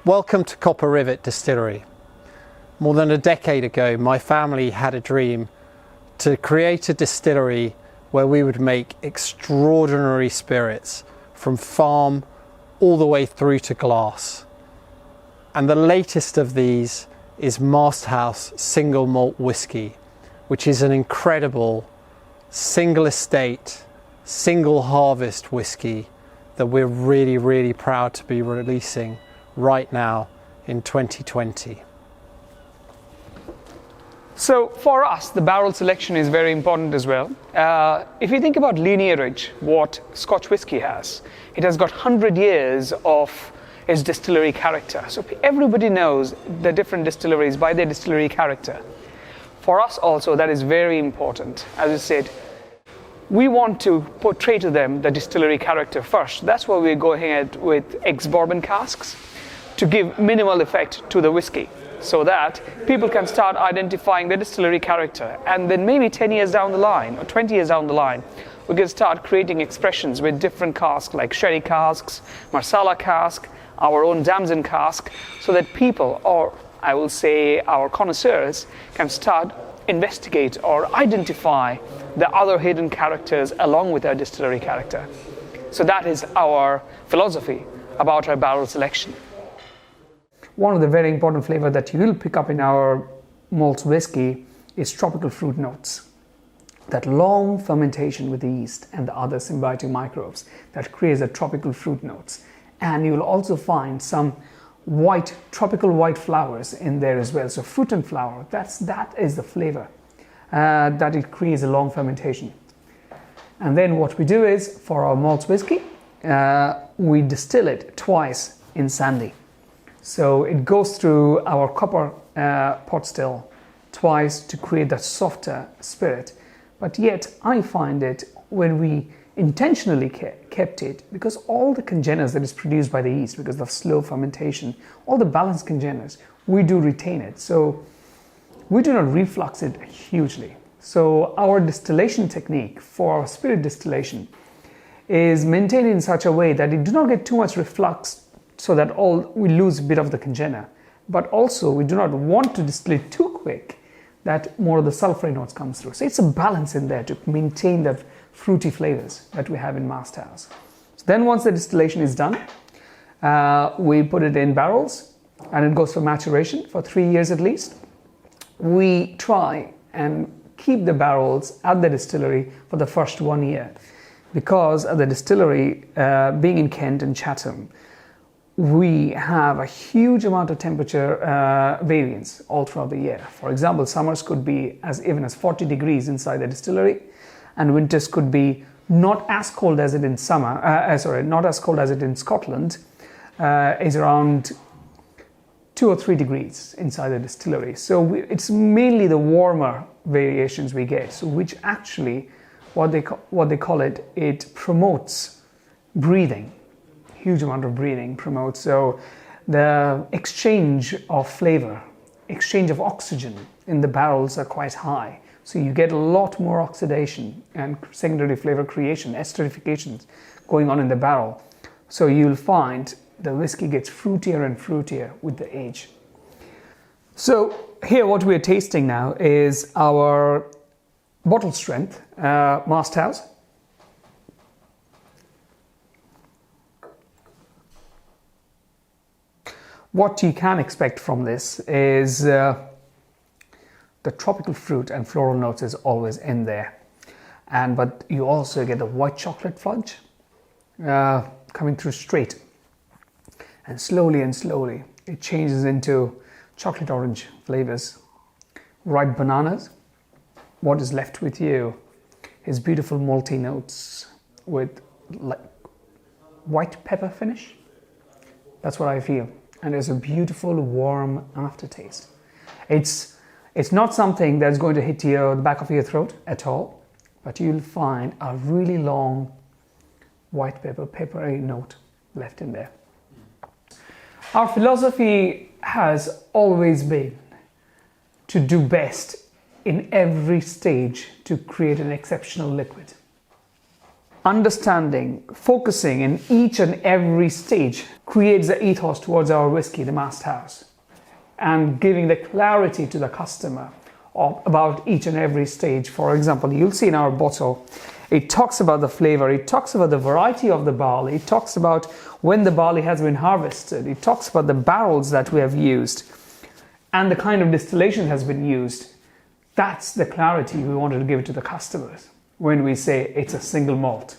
Welcome to Copper Rivet Distillery. More than a decade ago, my family had a dream to create a distillery where we would make extraordinary spirits from farm all the way through to glass. And the latest of these is Masthouse Single Malt Whisky, which is an incredible single estate, single harvest whisky that we're really proud to be releasing right now in 2020. So for us, the barrel selection is very important as well. If you think about lineage, what Scotch whisky has, it has got 100 years of its distillery character. So everybody knows the different distilleries by their distillery character. For us also, that is very important. As I said, we want to portray to them the distillery character first. That's why we're going ahead with ex-Bourbon casks to give minimal effect to the whiskey, so that people can start identifying the distillery character. And then maybe 10 years down the line or 20 years down the line, we can start creating expressions with different casks like sherry casks, marsala cask, our own damson cask, so that people, or I will say our connoisseurs, can start investigate or identify the other hidden characters along with our distillery character. So that is our philosophy about our barrel selection. One of the very important flavors that you will pick up in our malt whiskey is tropical fruit notes. That long fermentation with the yeast and the other symbiotic microbes that creates the tropical fruit notes. And you will also find some tropical white flowers in there as well. So fruit and flower, that is the flavor that it creates a long fermentation. And then what we do is, for our malt whiskey, we distill it twice in sandy. So it goes through our copper pot still twice to create that softer spirit. But yet I find it, when we intentionally kept it, because all the congeners that is produced by the yeast, because of slow fermentation, all the balanced congeners, we do retain it. So we do not reflux it hugely. So our distillation technique for our spirit distillation is maintained in such a way that it do not get too much reflux, so that we lose a bit of the congener. But also we do not want to distill it too quick that more of the sulfury notes comes through. So it's a balance in there to maintain the fruity flavors that we have in Masthouse. So then once the distillation is done, we put it in barrels and it goes for maturation for 3 years at least. We try and keep the barrels at the distillery for the first 1 year, because at the distillery, being in Kent and Chatham, we have a huge amount of temperature variance all throughout the year. For example, summers could be even as 40 degrees inside the distillery, and winters could be not as cold as it in not as cold as it in Scotland, is around 2 or 3 degrees inside the distillery. So it's mainly the warmer variations we get, so which actually, what they call it, it promotes breathing. Huge amount of breathing promotes. So the exchange of flavor, exchange of oxygen in the barrels are quite high. So you get a lot more oxidation and secondary flavor creation, esterifications going on in the barrel. So you'll find the whiskey gets fruitier and fruitier with the age. So here what we're tasting now is our bottle strength Masthouse. What you can expect from this is the tropical fruit and floral notes is always in there, but you also get the white chocolate fudge coming through straight, and slowly it changes into chocolate orange flavors, ripe bananas. What is left with you is beautiful malty notes with white pepper finish. That's what I feel. And there's a beautiful warm aftertaste. It's not something that's going to hit the back of your throat at all, but you'll find a really long white peppery note left in there. Our philosophy has always been to do best in every stage to create an exceptional liquid. understanding, focusing in each and every stage creates the ethos towards our whiskey, the Masthouse, and giving the clarity to the customer about each and every stage. For example, you'll see in our bottle, it talks about the flavor, it talks about the variety of the barley, it talks about when the barley has been harvested, it talks about the barrels that we have used, and the kind of distillation has been used. That's the clarity we wanted to give to the customers when we say it's a single malt.